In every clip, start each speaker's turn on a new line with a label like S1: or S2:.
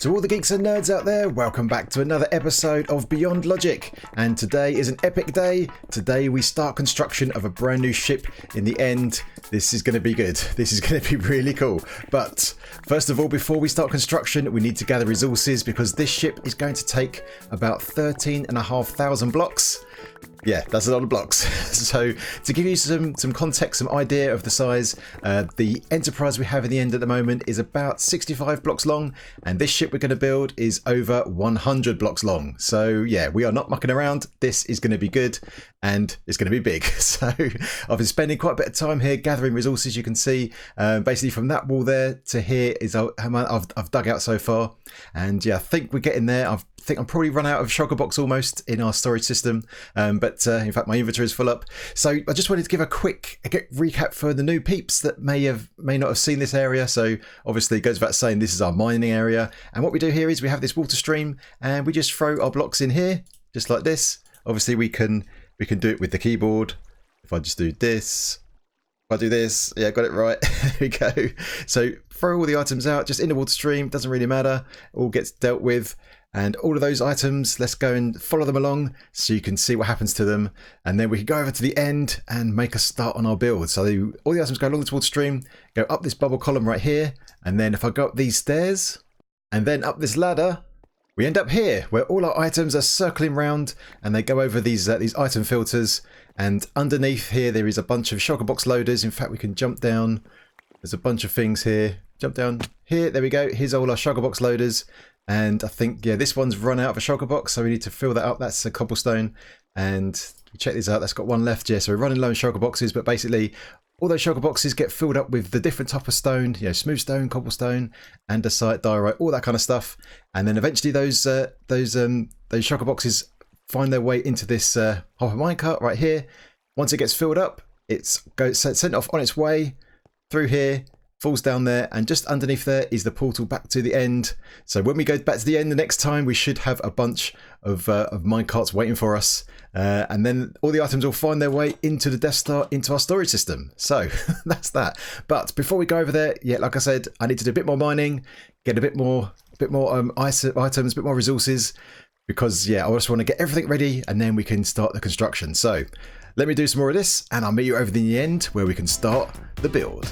S1: To all the geeks and nerds out there, welcome back to another episode of Beyond Logic. And today is an epic day. Today we start construction of a brand new ship. In the end, this is going to be good. This is going to be really cool. But first of all, before we start construction, we need to gather resources because this ship is going to take about 13,500 blocks. Yeah, that's a lot of blocks. So to give you some context, some idea of the size, the Enterprise we have in the end at the moment is about 65 blocks long, and this ship we're going to build is over 100 blocks long. So yeah, we are not mucking around. This is going to be good, and it's going to be big. So I've been spending quite a bit of time here gathering resources. You can see basically from that wall there to here is how much I've dug out so far. And yeah, I think we're getting there. I think I'm probably run out of shulker box almost in our storage system, but in fact my inventory is full up. So I just wanted to give a quick recap for the new peeps that may not have seen this area. So obviously it goes without saying this is our mining area, and what we do here is we have this water stream and we just throw our blocks in here just like this. Obviously we can do it with the keyboard. If I just do this, if I do this, yeah, got it right. There we go. So throw all the items out just in the water stream, doesn't really matter, all gets dealt with. And all of those items, let's go and follow them along so you can see what happens to them. And then we can go over to the end and make a start on our build. So all the items go along the water stream, go up this bubble column right here. And then if I go up these stairs and then up this ladder, we end up here where all our items are circling round and they go over these item filters. And underneath here, there is a bunch of shulker box loaders. In fact, we can jump down. There's a bunch of things here. Jump down here. There we go. Here's all our shulker box loaders. And I think, yeah, this one's run out of a shulker box, so we need to fill that up. That's a cobblestone. And check this out, that's got one left. Yeah, so we're running low on shulker boxes, but basically all those shulker boxes get filled up with the different type of stone, you know, smooth stone, cobblestone, andesite, diorite, all that kind of stuff. And then eventually those shulker boxes find their way into this hopper minecart right here. Once it gets filled up, it's sent off on its way through here, falls down there, and just underneath there is the portal back to the end. So when we go back to the end the next time, we should have a bunch of minecarts waiting for us, and then all the items will find their way into the Death Star, into our storage system. So that's that. But before we go over there, yeah, like I said, I need to do a bit more mining, get a bit more items, a bit more resources, because yeah, I just want to get everything ready, and then we can start the construction. So let me do some more of this, and I'll meet you over in the end where we can start the build.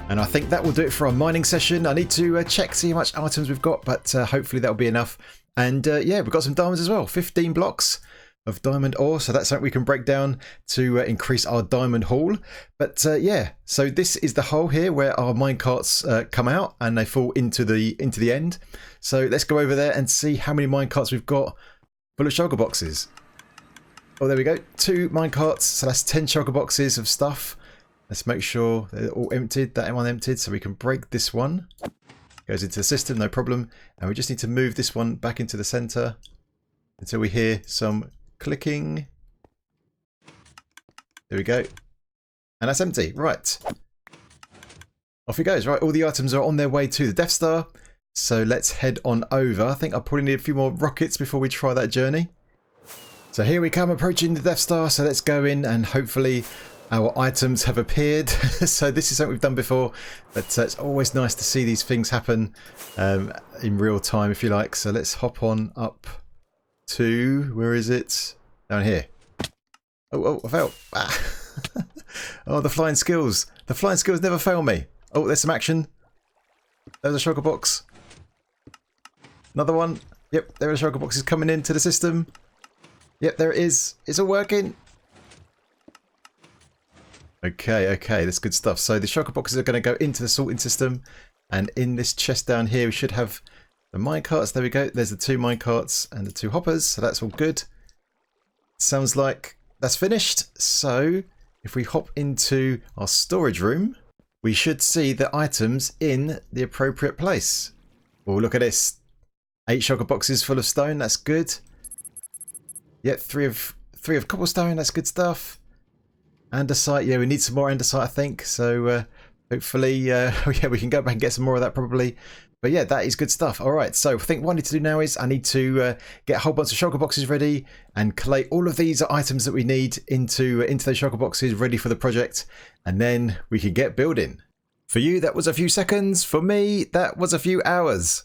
S1: And I think that will do it for our mining session. I need to check, see how much items we've got, but hopefully that'll be enough. And yeah, we've got some diamonds as well. 15 blocks of diamond ore, so that's something we can break down to increase our diamond haul. But yeah, so this is the hole here where our minecarts come out and they fall into the end. So let's go over there and see how many minecarts we've got full of shulker boxes. Oh, there we go. 2 minecarts, so that's 10 shulker boxes of stuff. Let's make sure they're all emptied, that one emptied, so we can break this one. Goes into the system, no problem. And we just need to move this one back into the center until we hear some clicking. There we go. And that's empty, right. Off he goes, right, all the items are on their way to the Death Star. So let's head on over. I think I'll probably need a few more rockets before we try that journey. So here we come, approaching the Death Star, so let's go in and hopefully our items have appeared. So this is something we've done before, but it's always nice to see these things happen in real time, if you like. So let's hop on up to, where is it? Down here. Oh, I fell. Ah. Oh, the flying skills. The flying skills never fail me. Oh, there's some action. There's a shulker box. Another one. Yep, there are shulker boxes coming into the system. Yep, there it is. It's all working. Okay, that's good stuff. So the shulker boxes are going to go into the sorting system, and in this chest down here we should have the minecarts. There we go. There's the 2 minecarts and the 2 hoppers, so that's all good. Sounds like that's finished. So if we hop into our storage room, we should see the items in the appropriate place. Oh, look at this. 8 shulker boxes full of stone. That's good. Yep, three of cobblestone. That's good stuff. Andesite, yeah, we need some more andesite, I think. So hopefully, yeah, we can go back and get some more of that probably. But yeah, that is good stuff. All right, so I think what I need to do now is I need to get a whole bunch of shulker boxes ready and collate all of these items that we need into those shulker boxes ready for the project, and then we can get building. For you, that was a few seconds. For me, that was a few hours.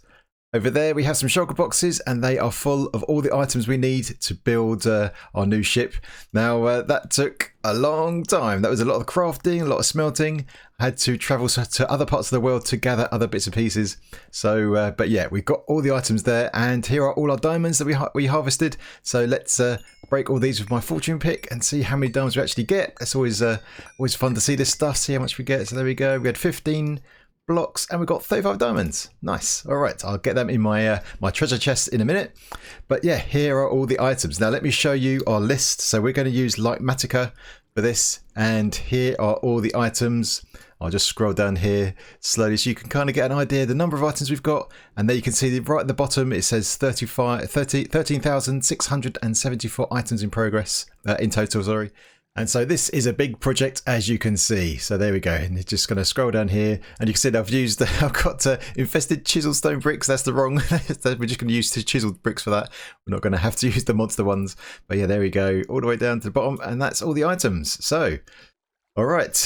S1: Over there, we have some shulker boxes, and they are full of all the items we need to build our new ship. Now, that took a long time. That was a lot of crafting, a lot of smelting. I had to travel to other parts of the world to gather other bits and pieces. So, but yeah, we've got all the items there, and here are all our diamonds that we harvested. So let's break all these with my fortune pick and see how many diamonds we actually get. It's always fun to see this stuff, see how much we get. So there we go. We had 15 blocks and we got 35 diamonds. Nice. All right, I'll get them in my my treasure chest in a minute. But yeah, here are all the items. Now let me show you our list. So we're going to use Matica for this, and here are all the items. I'll just scroll down here slowly so you can kind of get an idea of the number of items we've got, and there you can see right at the bottom it says 13,674 items in progress in total, sorry. And so this is a big project, as you can see. So there we go. And it's just going to scroll down here, and you can see that I've got infested chisel stone bricks. That's the wrong. We're just going to use chiseled bricks for that. We're not going to have to use the monster ones. But yeah, there we go. All the way down to the bottom, and that's all the items. So, all right.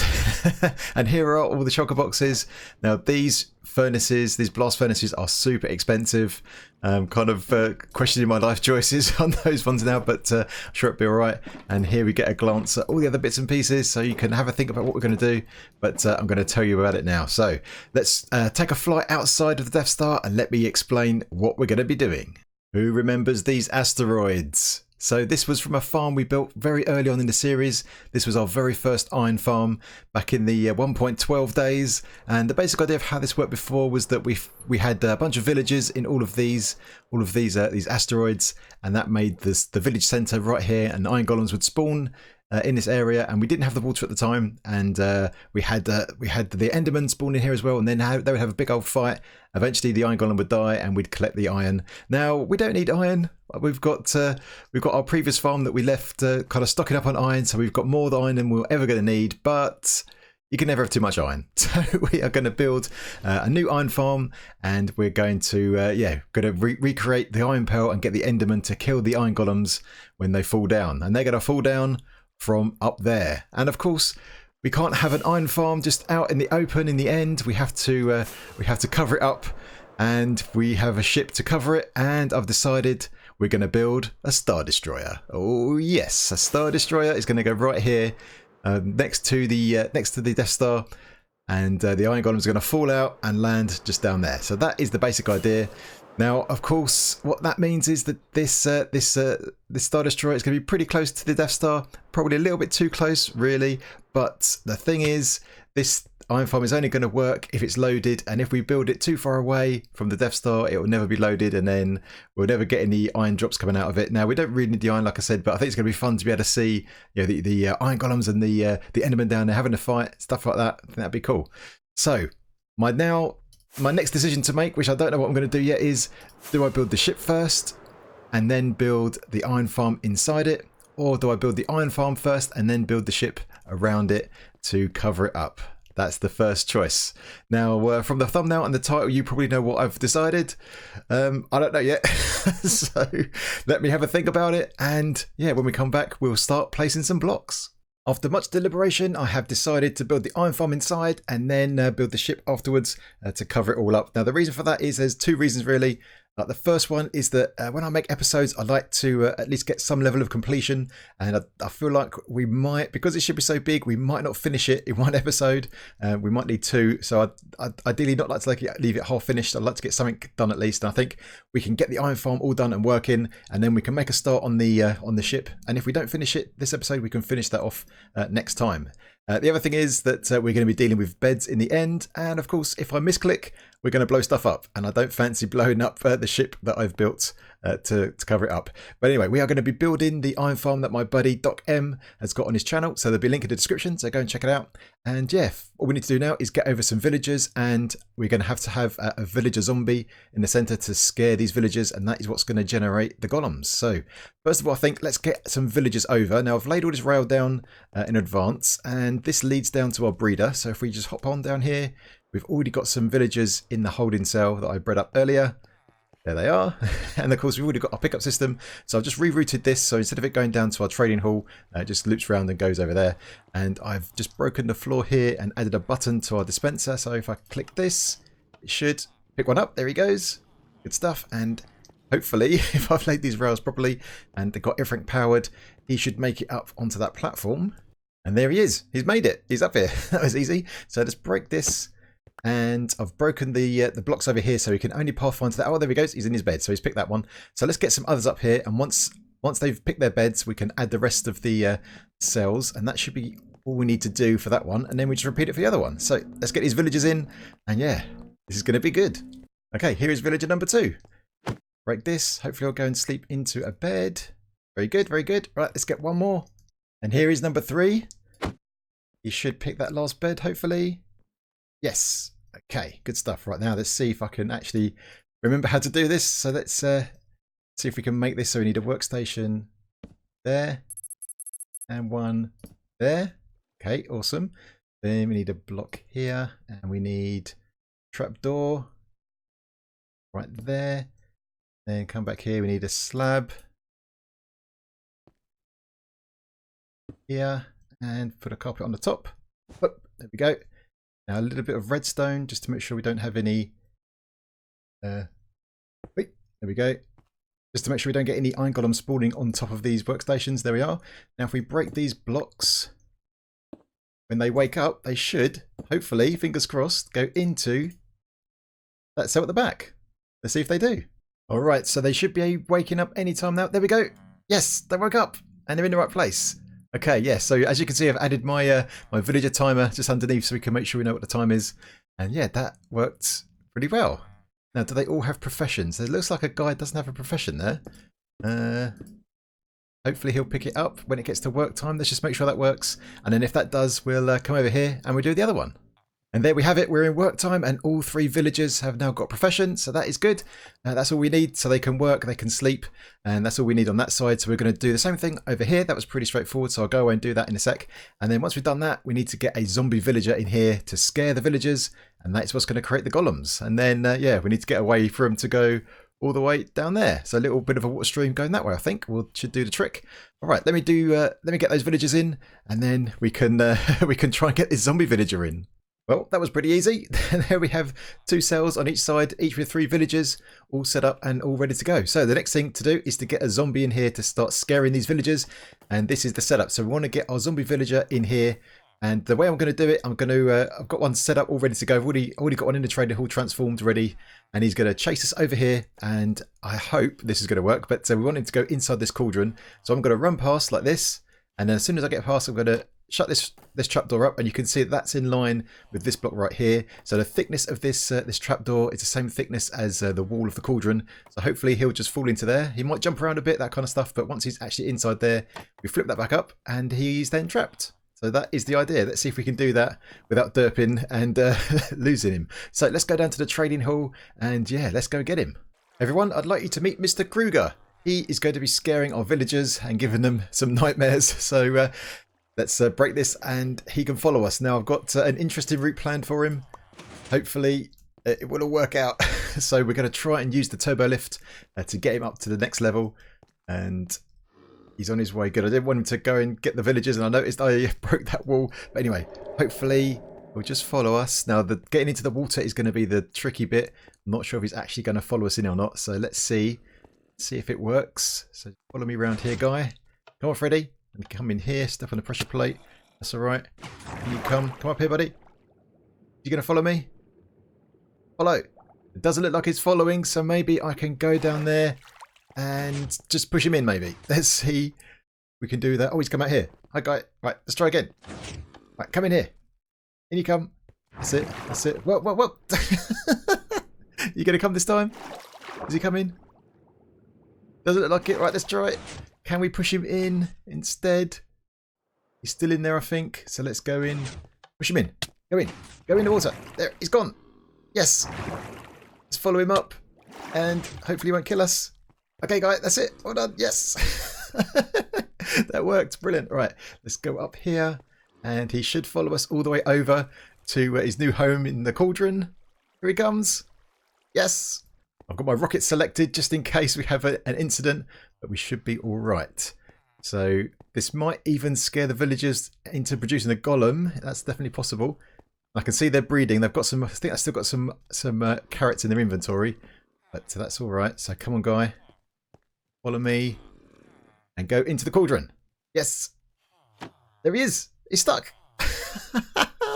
S1: And here are all the shulker boxes. Now these blast furnaces are super expensive. Kind of questioning my life choices on those ones now, but I'm sure it'll be all right. And here we get a glance at all the other bits and pieces, so you can have a think about what we're going to do. But I'm going to tell you about it now. So let's take a flight outside of the Death Star and let me explain what we're going to be doing. Who remembers these asteroids? So this was from a farm we built very early on in the series. This was our very first iron farm back in the 1.12 days. And the basic idea of how this worked before was that we had a bunch of villages in all of these asteroids, and that made the village center right here. And iron golems would spawn in this area, and we didn't have the water at the time, and we had the Enderman spawn in here as well, and then they would have a big old fight. Eventually the iron golem would die and we'd collect the iron. Now we don't need iron. We've got our previous farm that we left kind of stocking up on iron, so we've got more iron than we're ever going to need, but you can never have too much iron. So we are going to build a new iron farm, and we're going to recreate the iron pearl and get the Enderman to kill the iron golems when they fall down, and they're going to fall down from up there. And of course, we can't have an iron farm just out in the open in the end. We have to cover it up, and we have a ship to cover it. And I've decided we're going to build a Star Destroyer. Oh yes, a Star Destroyer is going to go right here next to the Death Star, and the iron golems are going to fall out and land just down there. So that is the basic idea. Now, of course, what that means is that this Star Destroyer is going to be pretty close to the Death Star, probably a little bit too close, really. But the thing is, this iron farm is only going to work if it's loaded, and if we build it too far away from the Death Star, it will never be loaded, and then we'll never get any iron drops coming out of it. Now, we don't really need the iron, like I said, but I think it's going to be fun to be able to see, the iron golems and the Enderman down there having a fight, stuff like that. I think that'd be cool. So, my next decision to make, which I don't know what I'm going to do yet, is do I build the ship first and then build the iron farm inside it, or do I build the iron farm first and then build the ship around it to cover it up? That's the first choice. Now, from the thumbnail and the title, you probably know what I've decided. I don't know yet. So let me have a think about it. And yeah, when we come back, we'll start placing some blocks. After much deliberation, I have decided to build the iron farm inside and then build the ship afterwards to cover it all up. Now, the reason for that is there's two reasons, really. The first one is that when I make episodes, I like to at least get some level of completion. And I feel like we might, because this ship is so big, we might not finish it in one episode. We might need two. So I'd ideally not like to leave it half finished. I'd like to get something done at least. And I think we can get the iron farm all done and working, and then we can make a start on the ship. And if we don't finish it this episode, we can finish that off next time. The other thing is that we're going to be dealing with beds in the end, and of course if I misclick, we're going to blow stuff up, and I don't fancy blowing up the ship that I've built to cover it up. But anyway, we are going to be building the iron farm that my buddy Doc M has got on his channel. So there'll be a link in the description, so go and check it out. And yeah, all we need to do now is get over some villagers, and we're going to have a villager zombie in the center to scare these villagers, and that is what's going to generate the golems. So first of all, I think let's get some villagers over. Now I've laid all this rail down in advance, and this leads down to our breeder. So if we just hop on down here, we've already got some villagers in the holding cell that I bred up earlier. There they are. And of course, we've already got our pickup system. So I've just rerouted this. So instead of it going down to our trading hall, it just loops around and goes over there. And I've just broken the floor here and added a button to our dispenser. So if I click this, it should pick one up. There he goes. Good stuff. And hopefully, if I've laid these rails properly and they've got everything powered, he should make it up onto that platform. And there he is. He's made it. He's up here. That was easy. So let's break this. And I've broken the blocks over here, so he can only pathfind to that. Oh, there he goes. He's in his bed, so he's picked that one. So let's get some others up here, and once they've picked their beds, we can add the rest of the cells, and that should be all we need to do for that one. And then we just repeat it for the other one. So let's get these villagers in, and yeah, this is going to be good. Okay, here is villager number 2. Break this. Hopefully, I'll go and sleep into a bed. Very good, very good. Right, let's get one more. And here is number 3. He should pick that last bed, hopefully. Yes. Okay, good stuff. Right, now let's see if I can actually remember how to do this. So let's see if we can make this. So we need a workstation there and one there. Okay, awesome. Then we need a block here, and we need trapdoor right there. Then come back here. We need a slab here, and put a carpet on the top. Oh, there we go. Now a little bit of redstone just to make sure we don't have any. Wait, there we go. Just to make sure we don't get any iron golems spawning on top of these workstations. There we are. Now if we break these blocks, when they wake up, they should, hopefully, fingers crossed, go into that cell at the back. Let's see if they do. All right, so they should be waking up anytime now. There we go. Yes, they woke up and they're in the right place. Okay, yeah, so as you can see, I've added my my villager timer just underneath so we can make sure we know what the time is. And yeah, that worked pretty well. Now, do they all have professions? It looks like a guy doesn't have a profession there. Hopefully he'll pick it up when it gets to work time. Let's just make sure that works. And then if that does, we'll come over here and we'll do the other one. And there we have it. We're in work time, and all 3 villagers have now got profession. So that is good. That's all we need. So they can work, they can sleep, and that's all we need on that side. So we're going to do the same thing over here. That was pretty straightforward. So I'll go away and do that in a sec. And then once we've done that, we need to get a zombie villager in here to scare the villagers. And that's what's going to create the golems. And then, yeah, we need to get away for them to go all the way down there. So a little bit of a water stream going that way, I think should do the trick. All right, let me get those villagers in, and then we can we can try and get this zombie villager in. Well, that was pretty easy. There we have 2 cells on each side, each with 3 villagers, all set up and all ready to go. So the next thing to do is to get a zombie in here to start scaring these villagers. And this is the setup. So we want to get our zombie villager in here. And the way I'm going to do it, I've got one set up all ready to go. I've already got one in the trading hall transformed ready. And he's going to chase us over here. And I hope this is going to work. But we want him to go inside this cauldron. So I'm going to run past like this. And then as soon as I get past, I'm going to shut this trapdoor up, and you can see that's in line with this block right here. So the thickness of this trapdoor is the same thickness as the wall of the cauldron. So hopefully he'll just fall into there. He might jump around a bit, that kind of stuff, but once he's actually inside there, we flip that back up and he's then trapped. So that is the idea. Let's see if we can do that without derping and losing him. So let's go down to the trading hall, and yeah, let's go get him. Everyone, I'd like you to meet Mr. Kruger. He is going to be scaring our villagers and giving them some nightmares. So let's break this and he can follow us. Now I've got an interesting route planned for him. Hopefully it will all work out. So we're going to try and use the turbo lift to get him up to the next level. And he's on his way. Good. I didn't want him to go and get the villagers, and I noticed I broke that wall. But anyway, hopefully he'll just follow us. Now getting into the water is going to be the tricky bit. I'm not sure if he's actually going to follow us in or not. So let's see if it works. So follow me around here, guy. Come on, Freddy. And come in here, step on the pressure plate. That's all right. Can you come up here, buddy? You gonna follow me? Follow. It doesn't look like he's following, so maybe I can go down there and just push him in. Maybe. Let's see. We can do that. Oh, he's come out here. Hi, guy. Right, let's try again. Right, come in here. In you come. That's it. That's it. Whoa. You gonna come this time? Is he coming? Doesn't look like it. Right, let's try it. Can we push him in instead? He's still in there, I think. So let's go in. Push him in. Go in. Go in the water. There, he's gone. Yes. Let's follow him up. And hopefully he won't kill us. Okay, guys, that's it. Well done. Yes. That worked. Brilliant. Right, let's go up here. And he should follow us all the way over to his new home in the cauldron. Here he comes. Yes. I've got my rocket selected just in case we have an incident, but we should be all right. So this might even scare the villagers into producing a golem. That's definitely possible. I can see they're breeding. They've got some. I think I've still got some carrots in their inventory, but that's all right. So come on, guy, follow me, and go into the cauldron. Yes, there he is. He's stuck.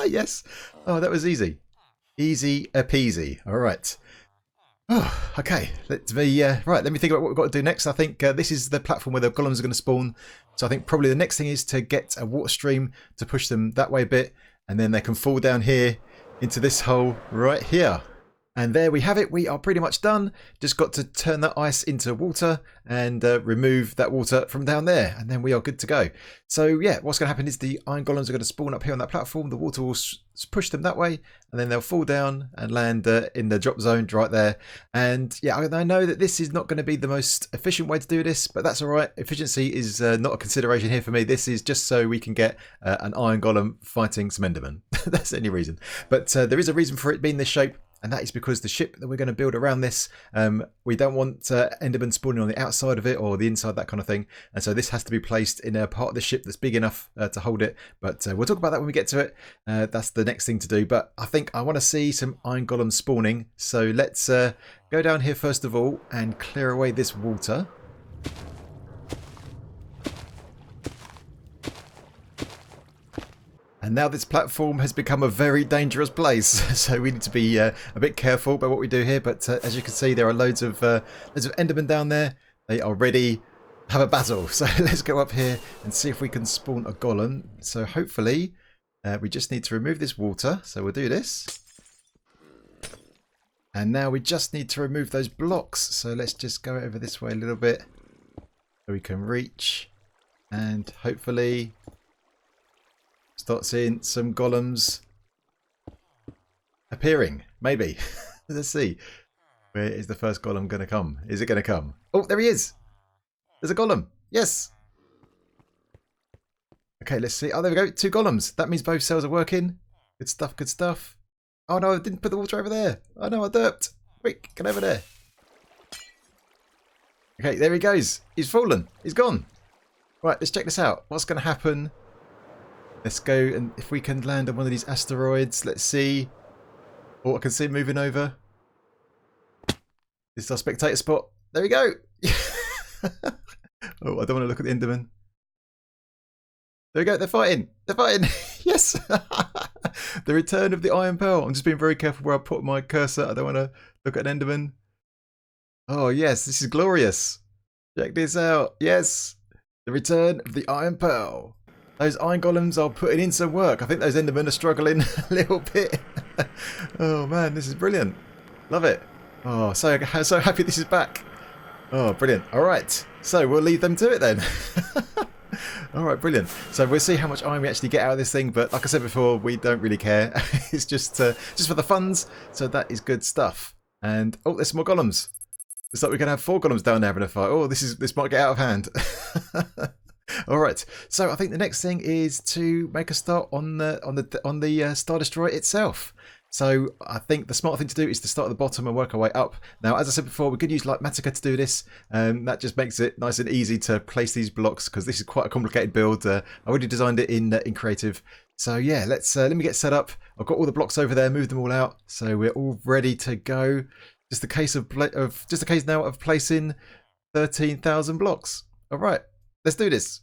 S1: Yes. Oh, that was easy. Easy peasy. All right. Oh, okay. Let me think about what we've got to do next. I think this is the platform where the golems are going to spawn. So I think probably the next thing is to get a water stream to push them that way a bit, and then they can fall down here into this hole right here. And there we have it. We are pretty much done. Just got to turn that ice into water and remove that water from down there. And then we are good to go. So yeah, what's going to happen is the iron golems are going to spawn up here on that platform. The water will push them that way. And then they'll fall down and land in the drop zone right there. And yeah, I know that this is not going to be the most efficient way to do this, but that's all right. Efficiency is not a consideration here for me. This is just so we can get an iron golem fighting some Enderman. That's the only reason. But there is a reason for it being this shape. And that is because the ship that we're going to build around this, we don't want Enderman spawning on the outside of it or the inside, that kind of thing. And so this has to be placed in a part of the ship that's big enough to hold it. But we'll talk about that when we get to it. That's the next thing to do. But I think I want to see some iron golems spawning. So let's go down here first of all and clear away this water. And now this platform has become a very dangerous place, so we need to be a bit careful about what we do here. But as you can see, there are loads of Endermen down there. They are ready to have a battle. So let's go up here and see if we can spawn a golem. So hopefully we just need to remove this water. So we'll do this. And now we just need to remove those blocks. So let's just go over this way a little bit so we can reach and hopefully start seeing some golems appearing, maybe. Let's see. Where is the first golem going to come? Is it going to come? Oh, there he is. There's a golem. Yes. Okay, let's see. Oh, there we go. 2 golems. That means both cells are working. Good stuff, good stuff. Oh, no, I didn't put the water over there. Oh, no, I derped. Quick, get over there. Okay, there he goes. He's fallen. He's gone. Right, let's check this out. What's going to happen? Let's go, and if we can land on one of these asteroids, let's see. Oh, I can see him moving over. This is our spectator spot. There we go. Oh, I don't want to look at the Enderman. There we go. They're fighting. They're fighting. Yes. The return of the Iron Pearl. I'm just being very careful where I put my cursor. I don't want to look at an Enderman. Oh, yes. This is glorious. Check this out. Yes. The return of the Iron Pearl. Those iron golems are putting in some work. I think those Endermen are struggling a little bit. Oh man, this is brilliant. Love it. Oh, so happy this is back. Oh, brilliant. All right, so we'll leave them to it then. All right, brilliant. So we'll see how much iron we actually get out of this thing. But like I said before, we don't really care. It's just for the funds. So that is good stuff. And oh, there's some more golems. It's like we're gonna have 4 golems down there having a fight. Oh, this might get out of hand. All right, so I think the next thing is to make a start on the Star Destroyer itself. So I think the smart thing to do is to start at the bottom and work our way up. Now, as I said before, we could use like Matica to do this. That just makes it nice and easy to place these blocks because this is quite a complicated build. I already designed it in Creative. So yeah, let me get set up. I've got all the blocks over there, moved them all out, so we're all ready to go. Just a case now of placing 13,000 blocks. All right. Let's do this.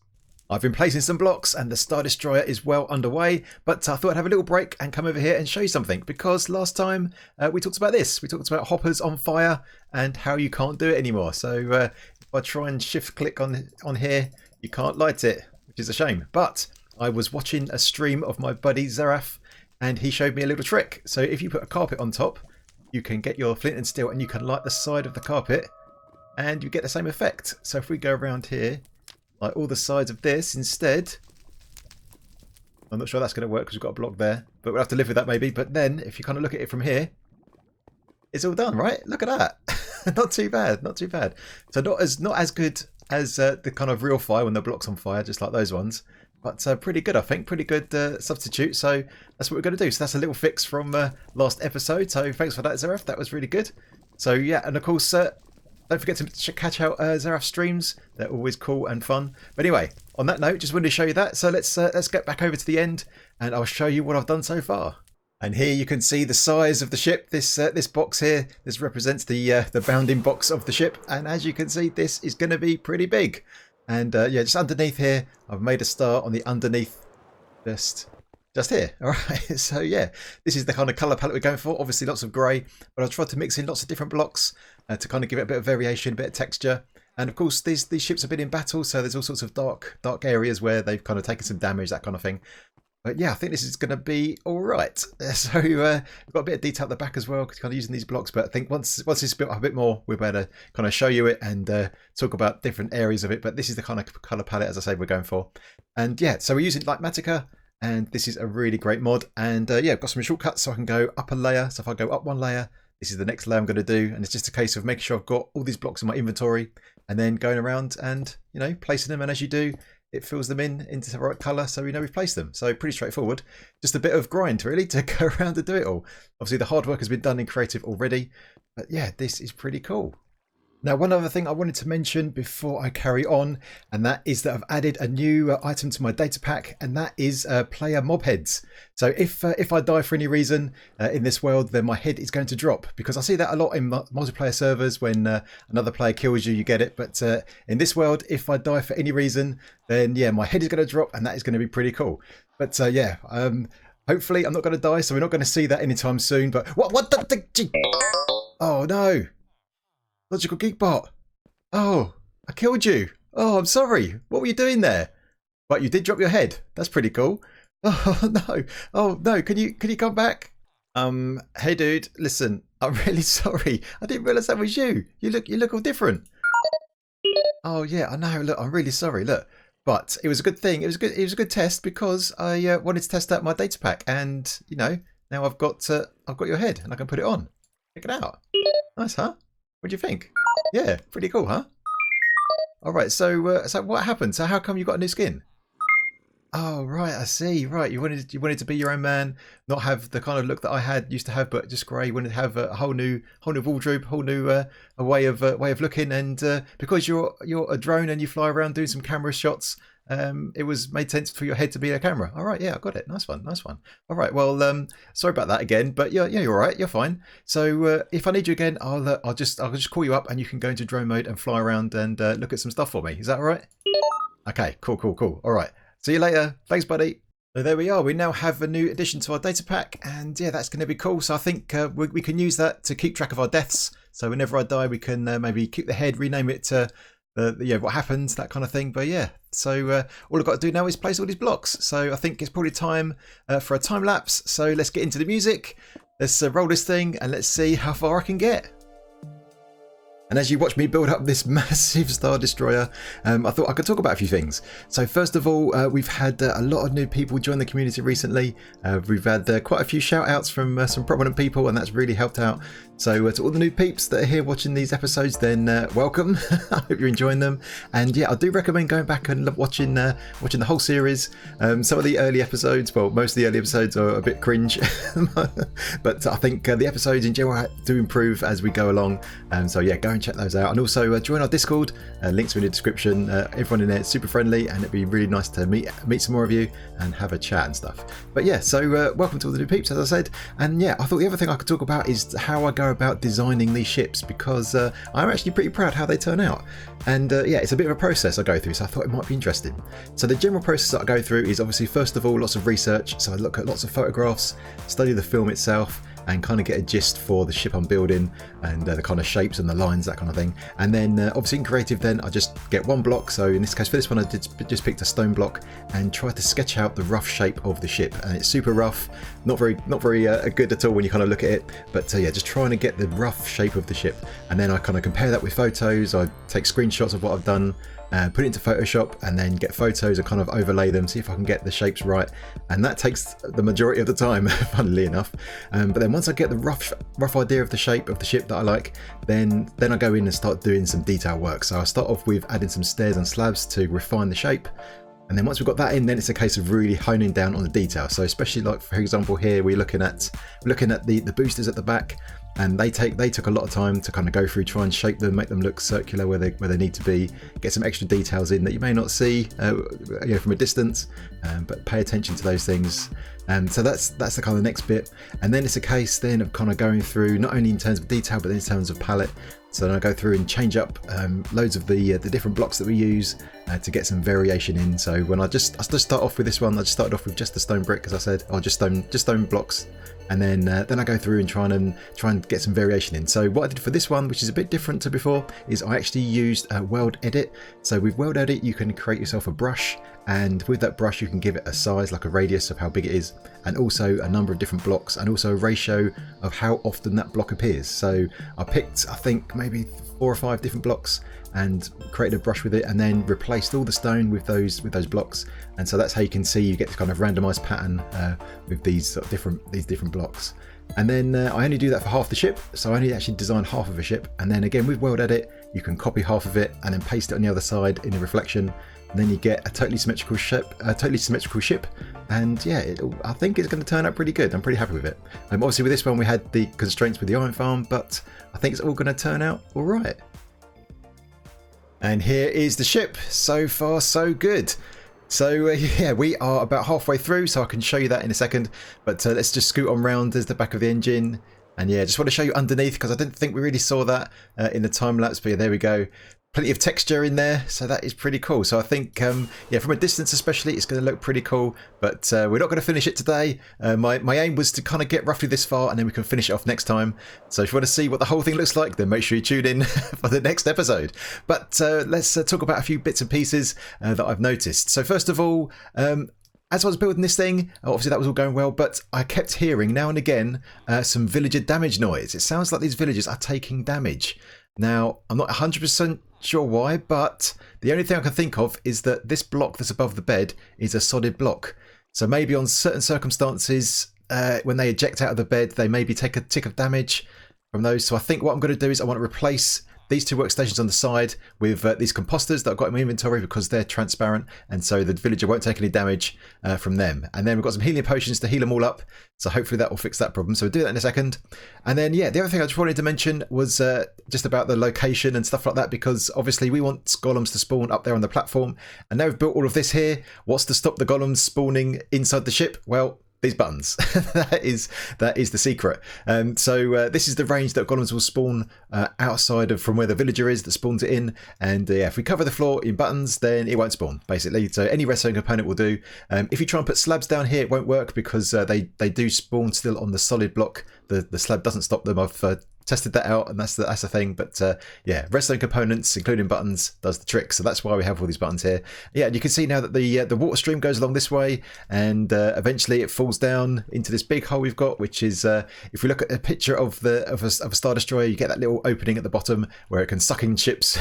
S1: I've been placing some blocks and the Star Destroyer is well underway, but I thought I'd have a little break and come over here and show you something because last time we talked about this. We talked about hoppers on fire and how you can't do it anymore. So if I try and shift click on here, you can't light it, which is a shame. But I was watching a stream of my buddy Zaraf and he showed me a little trick. So if you put a carpet on top, you can get your flint and steel and you can light the side of the carpet and you get the same effect. So if we go around here, like all the sides of this instead, I'm not sure that's going to work because we've got a block there, but we'll have to live with that maybe. But then if you kind of look at it from here, it's all done, right? Look at that. Not too bad, not too bad. So not as good as the kind of real fire when the block's on fire, just like those ones. But pretty good, I think. Pretty good substitute. So that's what we're going to do. So that's a little fix from last episode. So thanks for that, Zareth. That was really good. So yeah, and of course, don't forget to catch out Zareth's streams. They're always cool and fun. But anyway, on that note, just wanted to show you that. So let's get back over to the end, and I'll show you what I've done so far. And here you can see the size of the ship. This box here, this represents the bounding box of the ship. And as you can see, this is going to be pretty big. And yeah, just underneath here, I've made a star on the underneath, just here. All right. So yeah, this is the kind of color palette we're going for. Obviously, lots of grey, but I've tried to mix in lots of different blocks to kind of give it a bit of variation, a bit of texture. And of course, these ships have been in battle, so there's all sorts of dark areas where they've kind of taken some damage, that kind of thing. But yeah, I think this is going to be all right. So we've got a bit of detail at the back as well, kind of using these blocks. But I think once it's built up a bit more, we're better to kind of show you it and talk about different areas of it. But this is the kind of colour palette, as I say, we're going for. And yeah, so we're using Mathematica, and this is a really great mod. And yeah, I've got some shortcuts so I can go up a layer. So if I go up one layer, this is the next layer I'm going to do. And it's just a case of making sure I've got all these blocks in my inventory and then going around and, you know, placing them. And as you do, it fills them into the right colour, so we know we've placed them. So pretty straightforward. Just a bit of grind, really, to go around and do it all. Obviously, the hard work has been done in creative already. But yeah, this is pretty cool. Now, one other thing I wanted to mention before I carry on, and that is that I've added a new item to my data pack, and that is player mob heads. So if I die for any reason in this world, then my head is going to drop, because I see that a lot in multiplayer servers. When another player kills you, you get it. But in this world, if I die for any reason, then yeah, my head is going to drop, and that is going to be pretty cool. But yeah, hopefully I'm not going to die, so we're not going to see that anytime soon. But what the oh no! Logical Geekbot. Oh, I killed you. Oh, I'm sorry. What were you doing there? But you did drop your head. That's pretty cool. Oh no. Oh no. Can you come back? Hey dude, listen. I'm really sorry. I didn't realise that was you. You look all different. Oh yeah, I know. Look, I'm really sorry. Look, but it was a good thing. It was a good test because I wanted to test out my data pack, and you know, now I've got your head and I can put it on. Check it out. Nice, huh? What do you think? Yeah, pretty cool, huh? All right, so what happened? So how come you got a new skin? Oh right, I see. Right, you wanted to be your own man, not have the kind of look that I used to have, but just grey. You wanted to have a whole new wardrobe, whole new a way of looking, and because you're a drone and you fly around doing some camera shots. It was made sense for your head to be a camera. All right, yeah, I got it. Nice one. All right, well, sorry about that again, but yeah, you're all right. You're fine. So if I need you again, I'll just call you up and you can go into drone mode and fly around and look at some stuff for me. Is that all right? Okay, cool. All right, see you later. Thanks, buddy. So there we are. We now have a new addition to our data pack, and yeah, that's going to be cool. So I think we can use that to keep track of our deaths. So whenever I die, we can maybe keep the head, rename it to what happens, that kind of thing. But yeah, so all I've got to do now is place all these blocks. So I think it's probably time for a time lapse. So let's get into the music. Let's roll this thing and let's see how far I can get. And as you watch me build up this massive Star Destroyer, I thought I could talk about a few things. So first of all, we've had a lot of new people join the community recently. We've had quite a few shout outs from some prominent people, and that's really helped out. So to all the new peeps that are here watching these episodes, then welcome. I hope you're enjoying them. And yeah, I do recommend going back and watching the whole series. Some of the early episodes, well, most of the early episodes are a bit cringe, but I think the episodes in general do improve as we go along. So yeah, go and check those out, and also join our Discord. Links are in the description. Everyone in there is super friendly, and it'd be really nice to meet some more of you and have a chat and stuff. But yeah, so welcome to all the new peeps, as I said. And yeah, I thought the other thing I could talk about is how I go about designing these ships, because I'm actually pretty proud how they turn out. And yeah, it's a bit of a process I go through, so I thought it might be interesting. So the general process that I go through is obviously, first of all, lots of research. So I look at lots of photographs, study the film itself, and kind of get a gist for the ship I'm building and the kind of shapes and the lines, that kind of thing. And then obviously in creative then I just get one block. So in this case for this one I just picked a stone block and tried to sketch out the rough shape of the ship, and it's super rough, not very good at all when you kind of look at it, but yeah, just trying to get the rough shape of the ship. And then I kind of compare that with photos. I take screenshots of what I've done, put it into Photoshop, and then get photos and kind of overlay them, see if I can get the shapes right. And that takes the majority of the time, funnily enough. But then once I get the rough idea of the shape of the ship that I like, then I go in and start doing some detail work. So I start off with adding some stairs and slabs to refine the shape. And then once we've got that in, then it's a case of really honing down on the detail. So especially like, for example, here we're looking at the boosters at the back, and they took a lot of time to kind of go through, try and shape them, make them look circular where they need to be, get some extra details in that you may not see from a distance, but pay attention to those things. So that's the kind of next bit. And then it's a case then of kind of going through, not only in terms of detail, but in terms of palette. So then I go through and change up loads of the different blocks that we use to get some variation in. So when I just start off with this one, I just started off with just the stone brick, as I said, or just stone blocks. And then I go through and try and get some variation in. So what I did for this one, which is a bit different to before, is I actually used World Edit. So with World Edit, you can create yourself a brush, and with that brush, you can give it a size, like a radius of how big it is, and also a number of different blocks, and also a ratio of how often that block appears. So I picked, I think, maybe 4 or 5 different blocks and created a brush with it, and then replaced all the stone with those blocks. And so that's how you can see you get this kind of randomized pattern with these sort of different blocks. And then I only do that for half the ship, so I only actually design half of a ship. And then again with World Edit, you can copy half of it and then paste it on the other side in a reflection, and then you get a totally symmetrical ship. And yeah, I think it's going to turn out pretty good. I'm pretty happy with it. Obviously with this one we had the constraints with the iron farm, but I think it's all going to turn out all right. And here is the ship. So far so good. So yeah, we are about halfway through, so I can show you that in a second, but let's just scoot on round. There's the back of the engine, and yeah, just want to show you underneath because I didn't think we really saw that in the time lapse, but yeah, there we go. Plenty of texture in there, so that is pretty cool. So I think yeah, from a distance especially, it's going to look pretty cool, but we're not going to finish it today. My aim was to kind of get roughly this far, and then we can finish it off next time. So if you want to see what the whole thing looks like, then make sure you tune in for the next episode. But let's talk about a few bits and pieces that I've noticed. So first of all, as I was building this thing, obviously that was all going well, but I kept hearing now and again some villager damage noise. It sounds like these villagers are taking damage. Now, I'm not 100% sure why, but the only thing I can think of is that this block that's above the bed is a solid block. So maybe on certain circumstances, when they eject out of the bed, they maybe take a tick of damage from those. So I think what I'm going to do is I want to replace these 2 workstations on the side with these composters that I've got in my inventory because they're transparent, and so the villager won't take any damage from them. And then we've got some healing potions to heal them all up, so hopefully that will fix that problem. So we'll do that in a second. And then yeah, the other thing I just wanted to mention was just about the location and stuff like that, because obviously we want golems to spawn up there on the platform, and now we've built all of this here. What's to stop the golems spawning inside the ship? Well, these buttons. that is the secret. So this is the range that golems will spawn outside of from where the villager is that spawns it in. And yeah, if we cover the floor in buttons, then it won't spawn basically. So any redstone component will do. If you try and put slabs down here, it won't work because they do spawn still on the solid block. The slab doesn't stop them. I've tested that out, and that's the thing. But yeah, redstone components, including buttons, does the trick. So that's why we have all these buttons here. Yeah, and you can see now that the water stream goes along this way, and eventually it falls down into this big hole we've got, which is if we look at a picture of a Star Destroyer, you get that little opening at the bottom where it can suck in ships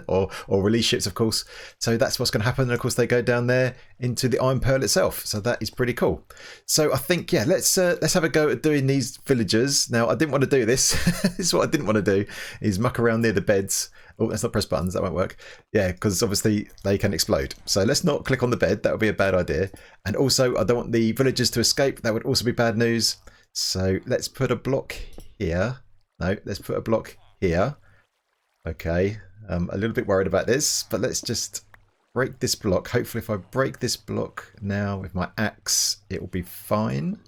S1: or release ships, of course. So that's what's going to happen. And of course, they go down there into the iron pearl itself. So that is pretty cool. So I think yeah, let's have a go at doing these villagers. Now I didn't want to do this. This is what I didn't want to do, is muck around near the beds. Oh, let's not press buttons, that won't work. Yeah, because obviously they can explode. So let's not click on the bed, that would be a bad idea. And also I don't want the villagers to escape, that would also be bad news. So let's put a block here. No, let's put a block here. Okay, I'm a little bit worried about this, but let's just break this block. Hopefully if I break this block now with my axe, it will be fine.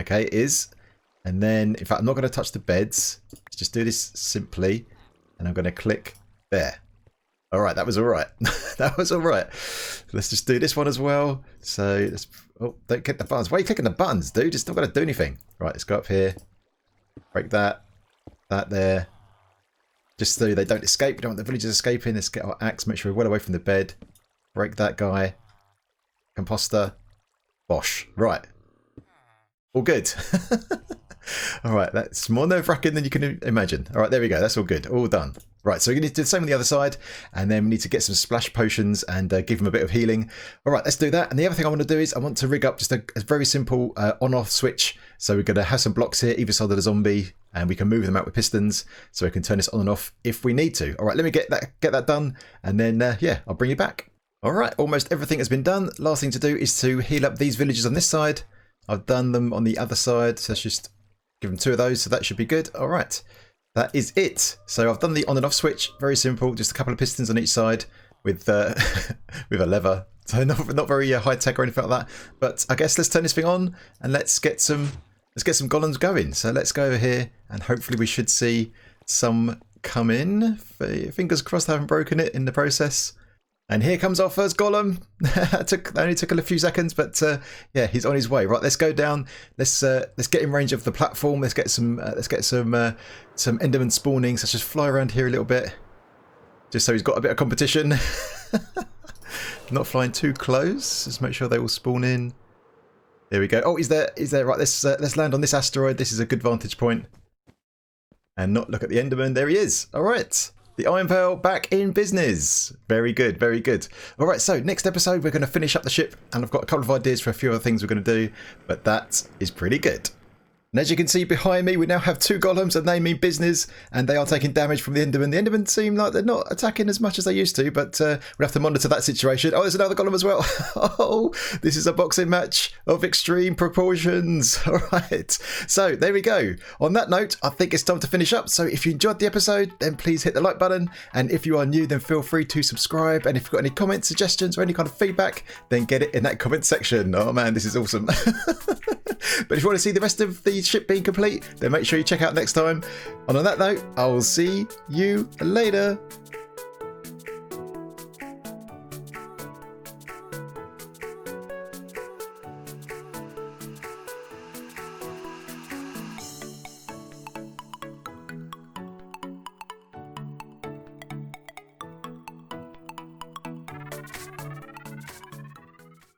S1: Okay, it is. And then, in fact, I'm not going to touch the beds. Let's just do this simply. And I'm going to click there. All right, that was all right. That was all right. Let's just do this one as well. So let's. Oh, don't click the buttons. Why are you clicking the buttons, dude? It's not going to do anything. Right, let's go up here. Break that. That there. Just so they don't escape. We don't want the villagers escaping. Let's get our axe. Make sure we're well away from the bed. Break that guy. Composter. Bosh. Right. All good. All right, that's more nerve-wracking than you can imagine. All right, there we go. That's all good. All done. Right, so we need to do the same on the other side, and then we need to get some splash potions and give them a bit of healing. All right, let's do that. And the other thing I want to do is I want to rig up just a very simple on-off switch. So we're going to have some blocks here, either side of the zombie, and we can move them out with pistons, so we can turn this on and off if we need to. All right, let me get that done, and then, yeah, I'll bring you back. All right, almost everything has been done. Last thing to do is to heal up these villagers on this side. I've done them on the other side, so let's just give them 2 of those, so that should be good. All right, that is it. So I've done the on and off switch, very simple, just a couple of pistons on each side with with a lever. So not very high tech or anything like that. But I guess let's turn this thing on and let's get some golems going. So let's go over here and hopefully we should see some come in. Fingers crossed I haven't broken it in the process. And here comes our first golem. That only took a few seconds, but yeah, he's on his way. Right, let's go down. Let's get in range of the platform. Let's get some Enderman spawning. So let's just fly around here a little bit, just so he's got a bit of competition. Not flying too close. Let's make sure they all spawn in. There we go. Oh, he's there. He's there. Right, let's land on this asteroid. This is a good vantage point, and not look at the Enderman. There he is. All right. The Iron Pearl back in business. Very good, very good. All right, so next episode, we're going to finish up the ship, and I've got a couple of ideas for a few other things we're going to do, but that is pretty good. And as you can see behind me, we now have 2 golems, and they mean business, and they are taking damage from the Enderman. The Endermen seem like they're not attacking as much as they used to, but we'll have to monitor that situation. Oh, there's another golem as well. Oh, this is a boxing match of extreme proportions. All right, so there we go. On that note, I think it's time to finish up. So if you enjoyed the episode, then please hit the like button, and if you are new, then feel free to subscribe. And if you've got any comments, suggestions, or any kind of feedback, then get it in that comment section. Oh man, this is awesome. But if you want to see the rest of the ship being complete, then make sure you check out next time. And on that note, I will see you later.